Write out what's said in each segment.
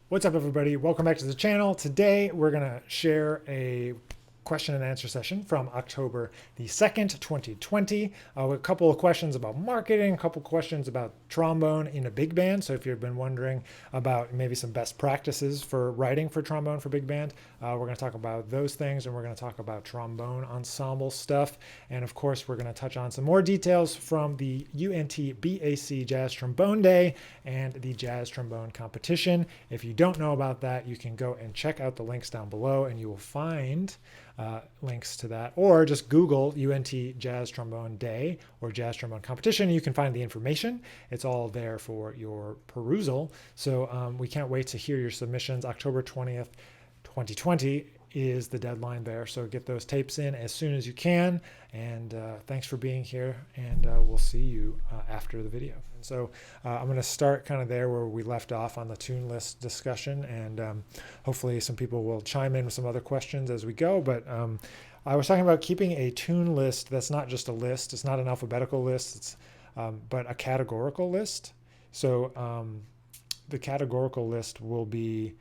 What's up, everybody? Welcome back to the channel. Today, we're going to share a question and answer session from October the 2nd, 2020, with a couple of questions about marketing, a couple of questions about trombone in a big band. So if you've been wondering about maybe some best practices for writing for trombone for big band, we're going to talk about those things, and we're going to talk about trombone ensemble stuff. And of course, we're going to touch on some more details from the UNT BAC Jazz Trombone Day and the Jazz Trombone Competition. If you don't know about that, you can go and check out the links down below, and you will find links to that, or just Google UNT Jazz Trombone Day or Jazz Trombone Competition. You can find the information. It's all there for your perusal. So we can't wait to hear your submissions. October 20th, 2020 is the deadline there. So get those tapes in as soon as you can. And thanks for being here. And we'll see you after the video. And so I'm going to start kind of there where we left off on the tune list discussion. And hopefully some people will chime in with some other questions as we go. But I was talking about keeping a tune list that's not just a list. It's not an alphabetical list, it's, but a categorical list. So the categorical list will be,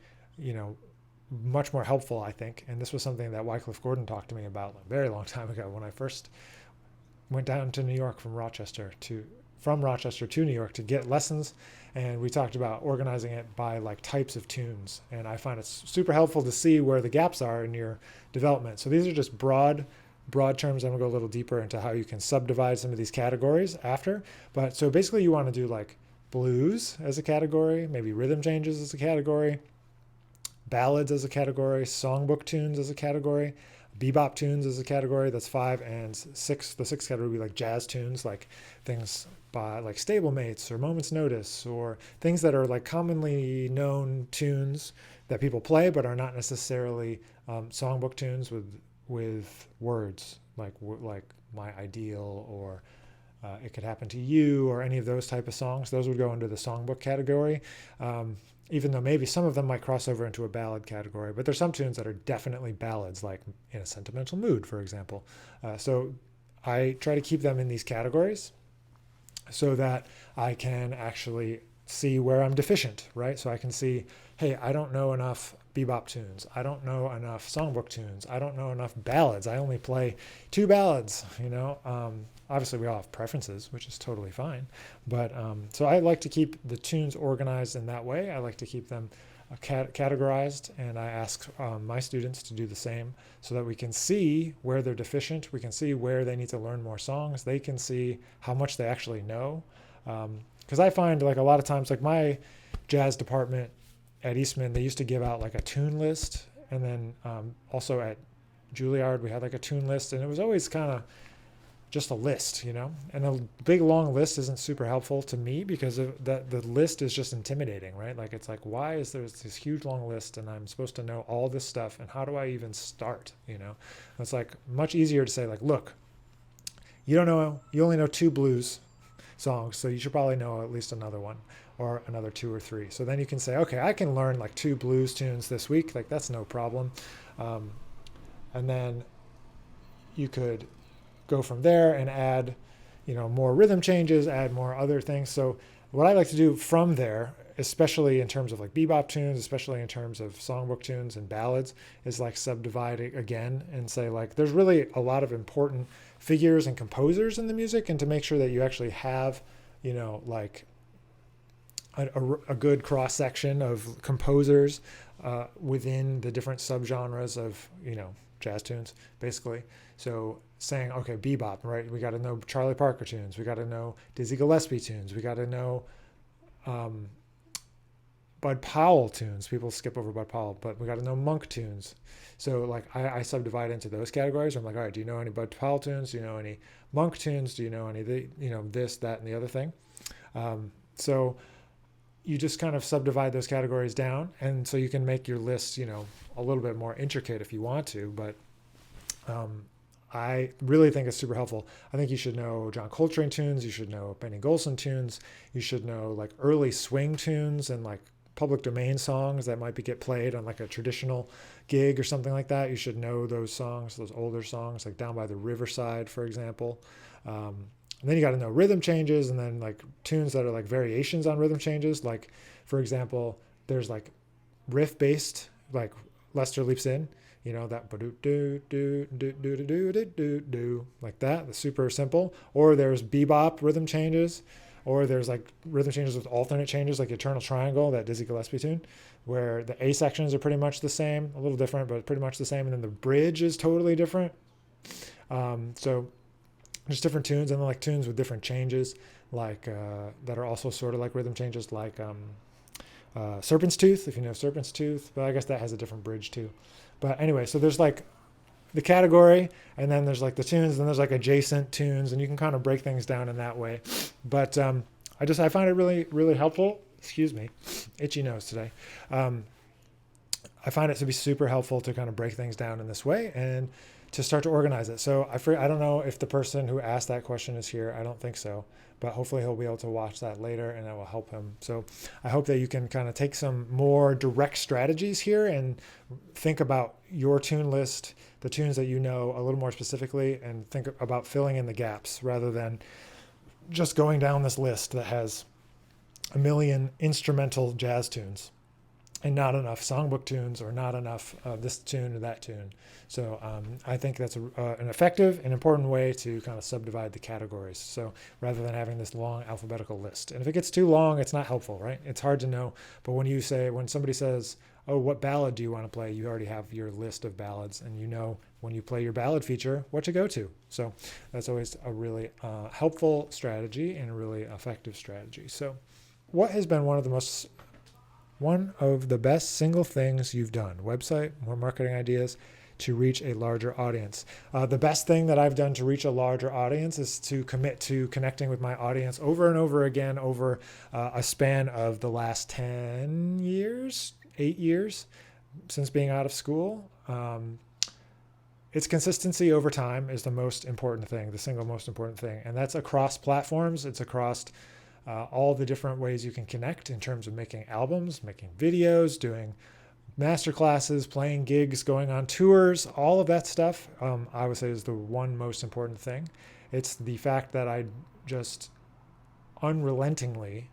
much more helpful, I think. And this was something that Wycliffe talked to me about a very long time ago when I first went down to New York from Rochester to New York to get lessons. And we talked about organizing it by like types of tunes. And I find it's super helpful to see where the gaps are in your development. So these are just broad terms. I'm gonna go a little deeper into how you can subdivide some of these categories after. But so basically you want to do like blues as a category, maybe rhythm changes as a category, ballads as a category, songbook tunes as a category, bebop tunes as a category. That's 5 and 6. The 6th category would be like jazz tunes, like things by like Stablemates or Moment's Notice, or things that are like commonly known tunes that people play but are not necessarily songbook tunes with words like My Ideal or It Could Happen to You or any of those type of songs. Those would go into the songbook category. Even though maybe some of them might cross over into a ballad category, but there's some tunes that are definitely ballads, like In a Sentimental Mood, for example. So I try to keep them in these categories so that I can actually see where I'm deficient, right? So I can see, hey, I don't know enough bebop tunes. I don't know enough songbook tunes. I don't know enough ballads. I only play 2 ballads, Obviously, we all have preferences, which is totally fine. But so I like to keep the tunes organized in that way. I like to keep them categorized, and I ask my students to do the same so that we can see where they're deficient. We can see where they need to learn more songs. They can see how much they actually know. Because I find like a lot of times, like my jazz department at Eastman, they used to give out like a tune list. And then also at Juilliard, we had like a tune list, and it was always kind of just a list, and a big long list isn't super helpful to me because of that. The list is just intimidating, right? Like it's like, why is there this huge long list and I'm supposed to know all this stuff, and how do I even start? It's like much easier to say like, look, you only know 2 blues songs, so you should probably know at least another one or another 2 or 3. So then you can say, okay, I can learn like 2 blues tunes this week, like that's no problem. And then you could go from there and add, more rhythm changes, add more other things. So what I like to do from there, especially in terms of like bebop tunes, especially in terms of songbook tunes and ballads, is like subdivide it again and say like, there's really a lot of important figures and composers in the music, and to make sure that you actually have, like a good cross section of composers within the different subgenres of, jazz tunes, basically. So saying, okay, bebop, right? We got to know Charlie Parker tunes. We got to know Dizzy Gillespie tunes. We got to know Bud Powell tunes. People skip over Bud Powell, but we got to know Monk tunes. So like I subdivide into those categories. I'm like, all right, do you know any Bud Powell tunes? Do you know any Monk tunes? Do you know any of the, this, that, and the other thing? So you just kind of subdivide those categories down, and so you can make your list, a little bit more intricate if you want to, but I really think it's super helpful. I think you should know John Coltrane tunes. You should know Benny Golson tunes. You should know like early swing tunes and like public domain songs that might get played on like a traditional gig or something like that. You should know those songs, those older songs, like Down by the Riverside, for example. And then you got to know rhythm changes, and then like tunes that are like variations on rhythm changes. Like, for example, there's like riff based, like Lester leaps in, that do like that. That's super simple. Or there's bebop rhythm changes, or there's like rhythm changes with alternate changes, like Eternal Triangle, that Dizzy Gillespie tune, where the A sections are pretty much the same, a little different, but pretty much the same. And then the bridge is totally different. So just different tunes, and then like tunes with different changes, like that are also sort of like rhythm changes, like Serpent's Tooth, if you know Serpent's Tooth, but I guess that has a different bridge too. But anyway, so there's like the category, and then there's like the tunes, and then there's like adjacent tunes, and you can kind of break things down in that way. But I find it really, really helpful. Excuse me, itchy nose today. I find it to be super helpful to kind of break things down in this way and to start to organize it. So I don't know if the person who asked that question is here. I don't think so, but hopefully he'll be able to watch that later and it will help him. So I hope that you can kind of take some more direct strategies here and think about your tune list, the tunes that you know a little more specifically, and think about filling in the gaps rather than just going down this list that has a million instrumental jazz tunes and not enough songbook tunes, or not enough this tune or that tune. So I think that's an effective and important way to kind of subdivide the categories. So rather than having this long alphabetical list. And if it gets too long, it's not helpful, right? It's hard to know. But when somebody says, oh, what ballad do you want to play? You already have your list of ballads, and you know when you play your ballad feature, what to go to. So that's always a really helpful strategy and a really effective strategy. So what has been one of the best single things you've done? Website, more marketing ideas to reach a larger audience. The best thing that I've done to reach a larger audience is to commit to connecting with my audience over and over again over a span of the last 10 years, 8 years since being out of school. It's consistency over time is the most important thing, the single most important thing. And that's across platforms. It's across all the different ways you can connect in terms of making albums, making videos, doing master classes, playing gigs, going on tours, all of that stuff, I would say is the one most important thing. It's the fact that I just unrelentingly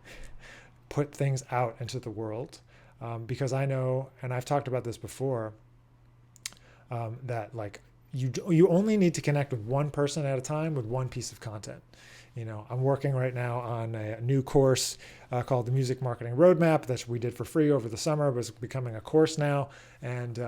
put things out into the world, because I know, and I've talked about this before, that like you only need to connect with one person at a time with one piece of content. I'm working right now on a new course called the Music Marketing Roadmap that we did for free over the summer, but it's becoming a course now. And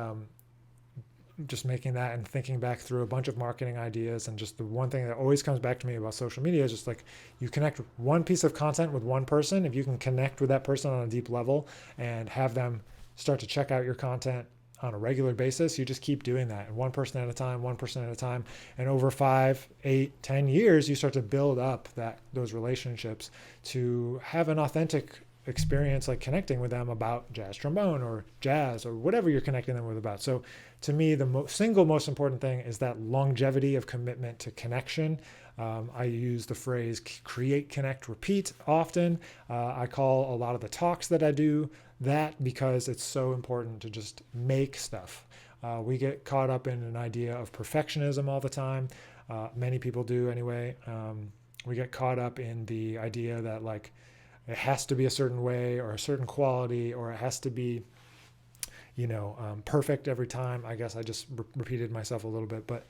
just making that and thinking back through a bunch of marketing ideas. And just the one thing that always comes back to me about social media is just like, you connect one piece of content with one person. If you can connect with that person on a deep level and have them start to check out your content on a regular basis, you just keep doing that, and one person at a time, and over 5, 8, 10 years, you start to build up those relationships to have an authentic experience, like connecting with them about jazz trombone or jazz or whatever you're connecting them with about. So to me, the single most important thing is that longevity of commitment to connection. I use the phrase create, connect, repeat often. I call a lot of the talks that I do that, because it's so important to just make stuff. We get caught up in an idea of perfectionism all the time. Many people do anyway. We get caught up in the idea that like it has to be a certain way or a certain quality, or it has to be, perfect every time. I guess I just repeated myself a little bit, but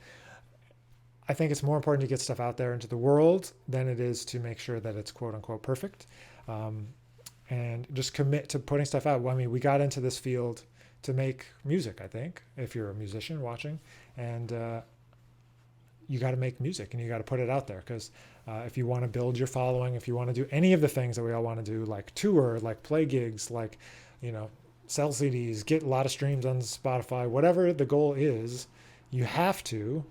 I think it's more important to get stuff out there into the world than it is to make sure that it's quote unquote perfect. And just commit to putting stuff out. Well, I mean, we got into this field to make music, I think, if you're a musician watching, and you got to make music and you got to put it out there, because if you want to build your following, if you want to do any of the things that we all want to do, like tour, like play gigs, like, sell CDs, get a lot of streams on Spotify, whatever the goal is, you have to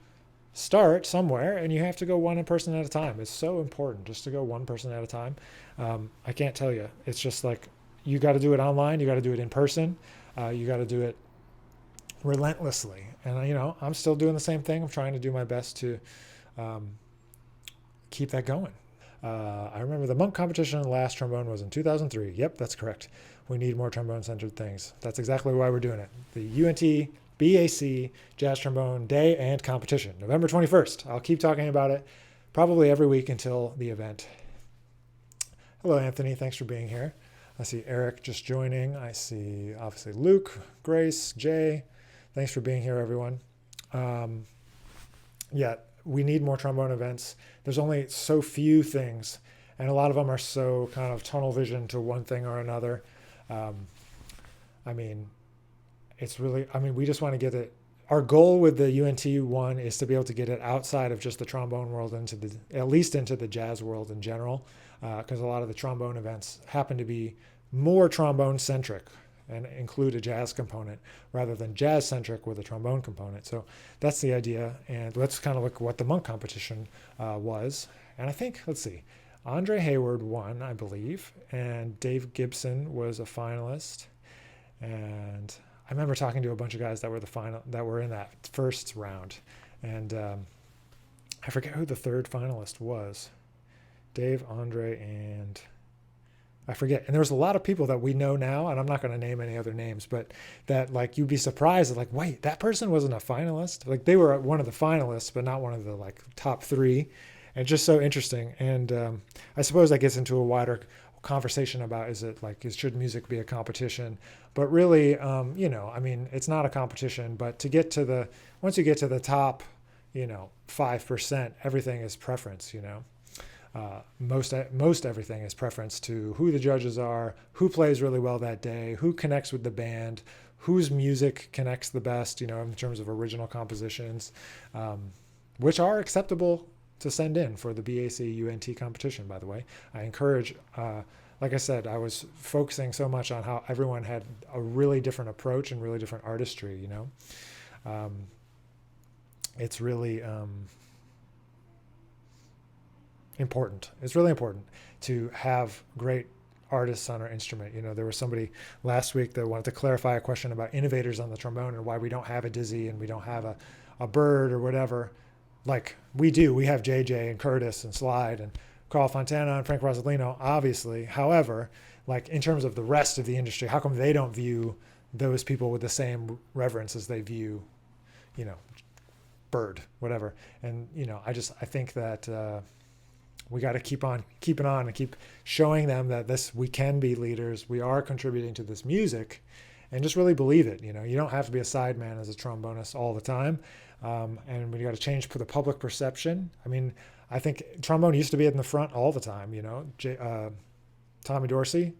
start somewhere, and you have to go one person at a time. It's so important just to go one person at a time. I can't tell you. It's just like, you got to do it online. You got to do it in person. You got to do it relentlessly. And, I'm still doing the same thing. I'm trying to do my best to keep that going. I remember the Monk competition last trombone was in 2003. Yep, that's correct. We need more trombone-centered things. That's exactly why we're doing it. The UNT BAC Jazz Trombone Day and Competition, November 21st. I'll keep talking about it probably every week until the event. Hello, Anthony. Thanks for being here. I see Eric just joining. I see obviously Luke, Grace, Jay. Thanks for being here, everyone. Yeah, we need more trombone events. There's only so few things, and a lot of them are so kind of tunnel vision to one thing or another. I mean, it's really, I mean, we just want to get it. Our goal with the UNT one is to be able to get it outside of just the trombone world into the, at least into the jazz world in general, because a lot of the trombone events happen to be more trombone centric and include a jazz component rather than jazz centric with a trombone component. So that's the idea. And let's kind of look at what the Monk competition was. And I think, let's see, Andre Hayward won, I believe, and Dave Gibson was a finalist. And I remember talking to a bunch of guys that were the final, that were in that first round. And I forget who the third finalist was. Dave, Andre, and I forget. And there was a lot of people that we know now, and I'm not going to name any other names, but that like you'd be surprised, like, wait, that person wasn't a finalist. Like they were one of the finalists, but not one of the like top three. And just so interesting. And I suppose that gets into a wider conversation about, is it like, should music be a competition? But really, you know, I mean, it's not a competition, but to get to the, once you get to the top, you know, 5%, everything is preference, you know. Most everything is preference to who the judges are, who plays really well that day, who connects with the band, whose music connects the best, you know, in terms of original compositions, which are acceptable to send in for the BAC UNT competition, by the way. I encourage, like I said, I was focusing so much on how everyone had a really different approach and really different artistry, you know. It's really important. It's really important to have great artists on our instrument. You know, there was somebody last week that wanted to clarify a question about innovators on the trombone and why we don't have a Dizzy and we don't have a Bird or whatever. Like we do. We have JJ and Curtis and Slide and Carl Fontana and Frank Rosalino, obviously. However, like in terms of the rest of the industry, how come they don't view those people with the same reverence as they view, you know, Bird, whatever. And, you know, I think that we got to keep on keeping on and keep showing them that we can be leaders. We are contributing to this music, and just really believe it. You know, you don't have to be a sideman as a trombonist all the time. And we got to change the public perception. I mean, I think trombone used to be in the front all the time, you know. Tommy Dorsey,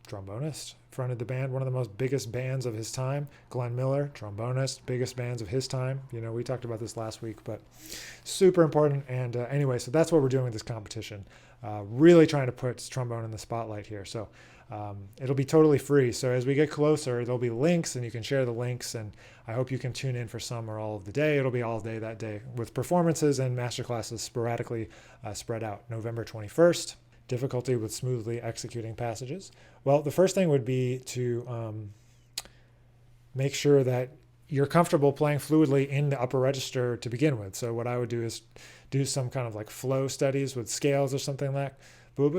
trombonist, fronted the band, one of the most biggest bands of his time. Glenn Miller, trombonist, biggest bands of his time. You know, we talked about this last week, but super important. And anyway, so that's what we're doing with this competition. Really trying to put trombone in the spotlight here. So it'll be totally free. So as we get closer, there'll be links and you can share the links. And I hope you can tune in for some or all of the day. It'll be all day that day with performances and masterclasses sporadically spread out. November 21st. Difficulty with smoothly executing passages. Well, the first thing would be to make sure that you're comfortable playing fluidly in the upper register to begin with. So what I would do is do some kind of like flow studies with scales or something like and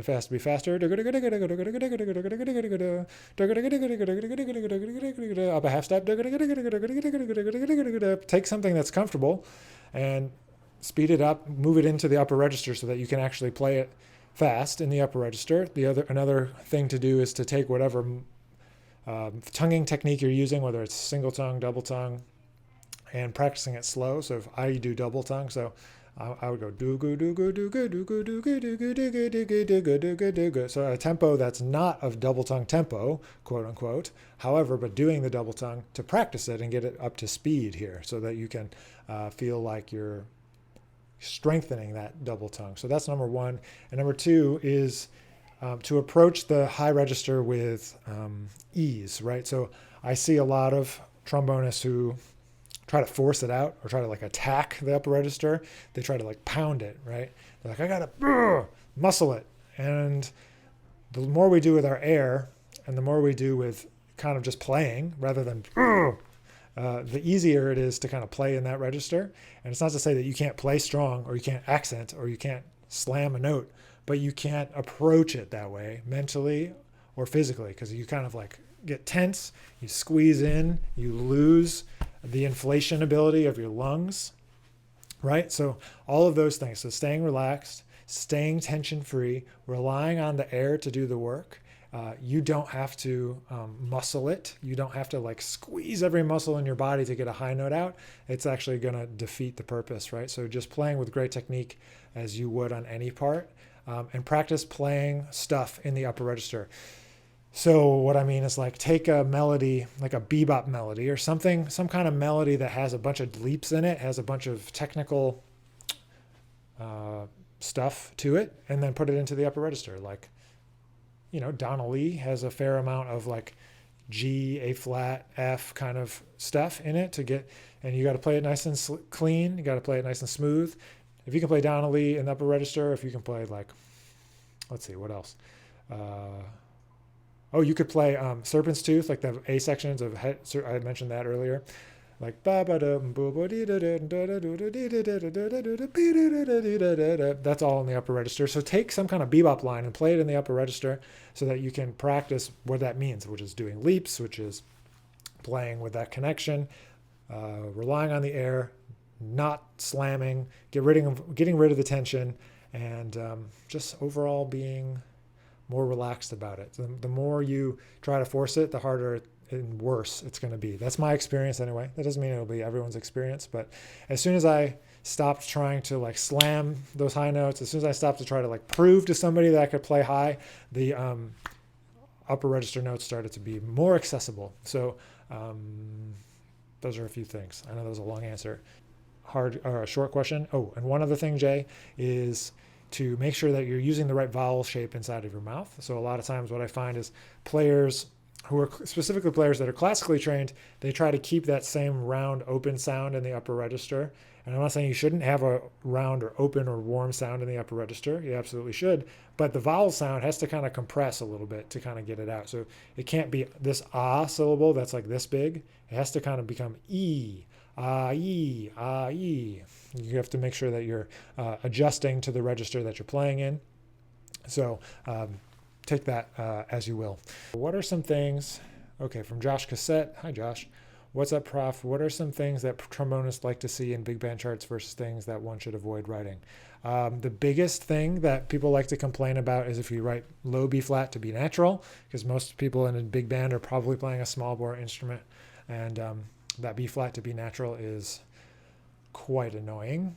fast to be faster. Up a half step. Take something that's comfortable and speed it up, move it into the upper register so that you can actually play it fast in the upper register. Another thing to do is to take whatever tonguing technique you're using, whether it's single tongue, double tongue, and practicing it slow. So if I do double tongue, so I would go do go do go do go do go do go do go do go do go do go do go do go. So a tempo that's not of double tongue tempo, quote unquote. However, but doing the double tongue to practice it and get it up to speed here, so that you can feel like you're strengthening that double tongue. So that's number one. And number two is to approach the high register with ease, right? So I see a lot of trombonists who try to force it out or try to like attack the upper register. They try to like pound it, right? They're like, I gotta muscle it. And the more we do with our air and the more we do with kind of just playing rather than the easier it is to kind of play in that register. And it's not to say that you can't play strong or you can't accent or you can't slam a note, but you can't approach it that way mentally or physically, because you kind of like get tense, you squeeze in, you lose the inflation ability of your lungs, right? So all of those things. So staying relaxed, staying tension free, relying on the air to do the work. You don't have to muscle it. You don't have to like squeeze every muscle in your body to get a high note out. It's actually going to defeat the purpose, right? So just playing with great technique as you would on any part, and practice playing stuff in the upper register. So what I mean is like take a melody, like a bebop melody or something, some kind of melody that has a bunch of leaps in it, has a bunch of technical stuff to it, and then put it into the upper register. Like, Donna Lee has a fair amount of like G, A flat, F kind of stuff in it and you got to play it nice and clean. You got to play it nice and smooth. If you can play Donna Lee in the upper register, if you can play like, let's see, what else? You could play Serpent's Tooth, like the A sections of I had mentioned that earlier. Like that's all in the upper register. So take some kind of bebop line and play it in the upper register so that you can practice what that means, which is doing leaps, which is playing with that connection, relying on the air, not slamming, getting rid of the tension, and just overall being more relaxed about it. The more you try to force it, the harder and worse it's going to be. That's my experience anyway. That doesn't mean it'll be everyone's experience, but as soon as I stopped trying to like slam those high notes, as soon as I stopped to try to like prove to somebody that I could play high, the upper register notes started to be more accessible. So those are a few things. I know that was a long answer. A short question. Oh, and one other thing, Jay, is to make sure that you're using the right vowel shape inside of your mouth. So a lot of times what I find is players who are specifically players that are classically trained, they try to keep that same round open sound in the upper register. And I'm not saying you shouldn't have a round or open or warm sound in the upper register. You absolutely should. But the vowel sound has to kind of compress a little bit to kind of get it out. So it can't be this ah syllable that's like this big. It has to kind of become e, ah, e, ah, e. You have to make sure that you're adjusting to the register that you're playing in. So take that as you will. What are some things, from Josh Cassette. Hi, Josh. What's up, Prof? What are some things that trombonists like to see in big band charts versus things that one should avoid writing? The biggest thing that people like to complain about is if you write low B flat to B natural, because most people in a big band are probably playing a small bore instrument, and that B flat to B natural is quite annoying.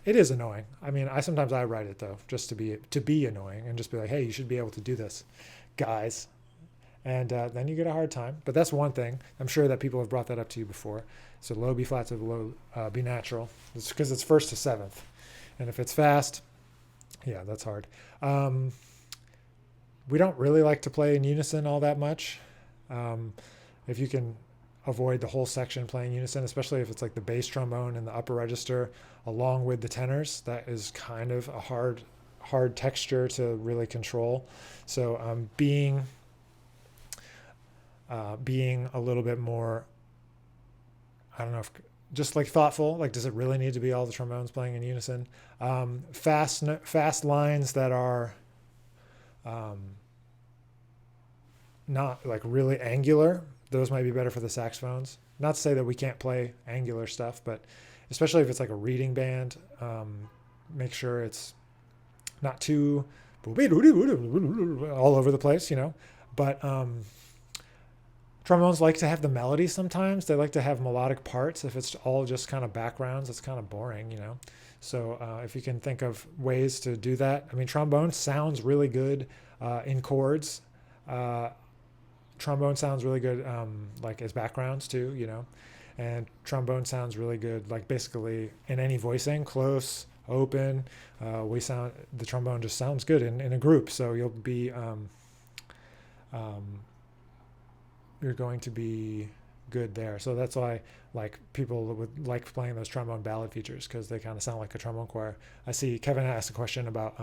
It is annoying. I mean, sometimes I write it though, just to be annoying and just be like, hey, you should be able to do this, guys. And then you get a hard time. But that's one thing. I'm sure that people have brought that up to you before. So low B flat to low B natural. It's because it's first to seventh. And if it's fast, yeah, that's hard. We don't really like to play in unison all that much. If you can avoid the whole section playing unison, especially if it's like the bass trombone in the upper register along with the tenors, that is kind of a hard texture to really control. So being a little bit more, I don't know, just like thoughtful, like does it really need to be all the trombones playing in unison? Fast lines that are not like really angular, those might be better for the saxophones. Not to say that we can't play angular stuff, but especially if it's like a reading band, make sure it's not too all over the place, But trombones like to have the melody sometimes. They like to have melodic parts. If it's all just kind of backgrounds, it's kind of boring, So if you can think of ways to do that. I mean, trombone sounds really good in chords. Trombone sounds really good like as backgrounds too, and trombone sounds really good like basically in any voicing, close, open. The trombone just sounds good in a group, so you'll be you're going to be good there. So that's why like people would like playing those trombone ballad features, because they kind of sound like a trombone choir. I see Kevin asked a question about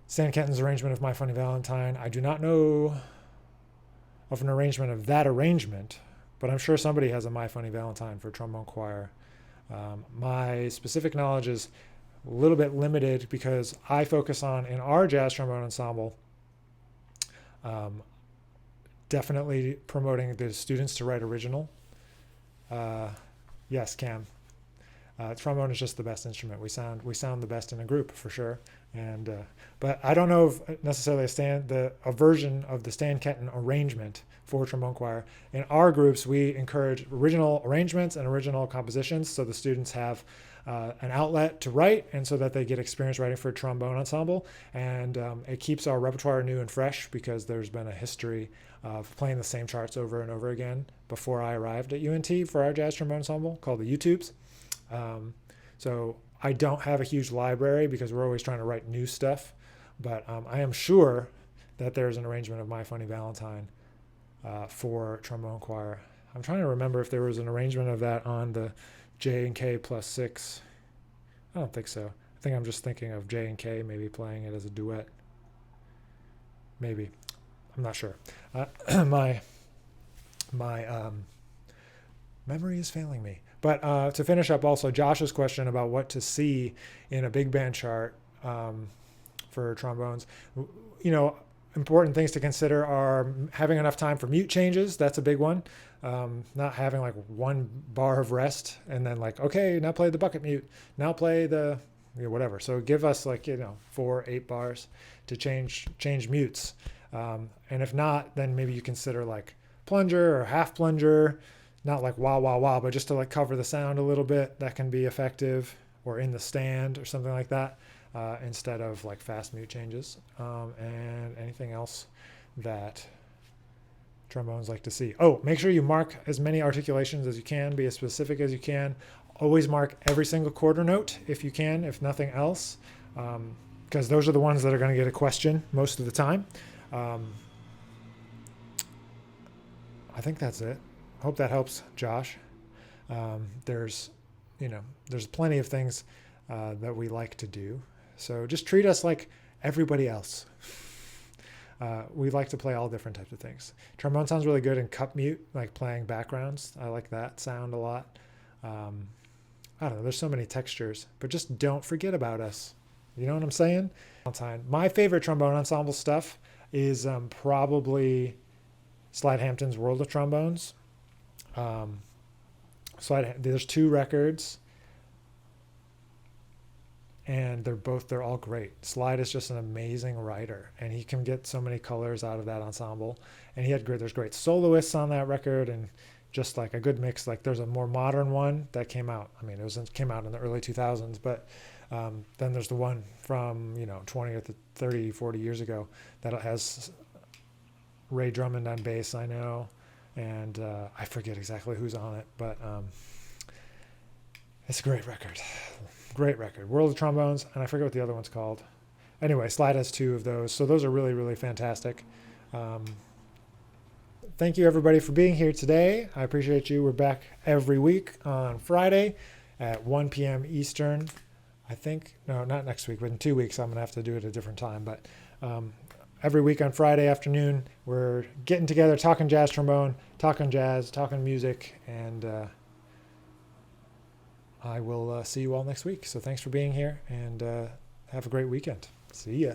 Stan Kenton's arrangement of My Funny Valentine. I do not know of an arrangement of that arrangement, but I'm sure somebody has a My Funny Valentine for trombone choir. My specific knowledge is a little bit limited because I focus on, in our jazz trombone ensemble, definitely promoting the students to write original. Yes, Cam. Trombone is just the best instrument. We sound the best in a group for sure. And but I don't know if necessarily a version of the Stan Kenton arrangement for trombone choir. In our groups, we encourage original arrangements and original compositions, so the students have an outlet to write, and so that they get experience writing for a trombone ensemble. And it keeps our repertoire new and fresh, because there's been a history of playing the same charts over and over again before I arrived at UNT for our jazz trombone ensemble, called the YouTubes. So I don't have a huge library because we're always trying to write new stuff, but I am sure that there's an arrangement of My Funny Valentine for trombone choir. I'm trying to remember if there was an arrangement of that on the J&K +6. I don't think so. I think I'm just thinking of J&K maybe playing it as a duet. Maybe. I'm not sure. My memory is failing me. But to finish up also, Josh's question about what to see in a big band chart for trombones. Important things to consider are having enough time for mute changes. That's a big one. Not having like one bar of rest and then like, okay, now play the bucket mute. Now play the whatever. So give us 4-8 bars to change mutes. And if not, then maybe you consider like plunger or half plunger. Not like wah, wah, wah, but just to like cover the sound a little bit. That can be effective, or in the stand or something like that, instead of like fast mute changes. And anything else that trombones like to see. Oh, make sure you mark as many articulations as you can, be as specific as you can. Always mark every single quarter note if you can, if nothing else, because those are the ones that are going to get a question most of the time. I think that's it. Hope that helps, Josh. There's plenty of things that we like to do. So just treat us like everybody else. We like to play all different types of things. Trombone sounds really good in cup mute, like playing backgrounds. I like that sound a lot. I don't know, there's so many textures, but just don't forget about us. You know what I'm saying? My favorite trombone ensemble stuff is probably Slide Hampton's World of Trombones. There's 2 records, and they're all great. Slide is just an amazing writer, and he can get so many colors out of that ensemble. And there's great soloists on that record, and just like a good mix. Like there's a more modern one that came out. I mean, it came out in the early 2000s, but then there's the one from 20 or 30, 40 years ago that has Ray Drummond on bass, I know. And I forget exactly who's on it, but it's a great record. Great record. World of Trombones, and I forget what the other one's called. Anyway, Slide has 2 of those, so those are really, really fantastic. Thank you, everybody, for being here today. I appreciate you. We're back every week on Friday at 1 p.m. Eastern. I think, no, not next week, but in 2 weeks I'm going to have to do it at a different time. But every week on Friday afternoon, we're getting together, talking jazz trombone, talking jazz, talking music, and I will see you all next week. So thanks for being here, and have a great weekend. See ya.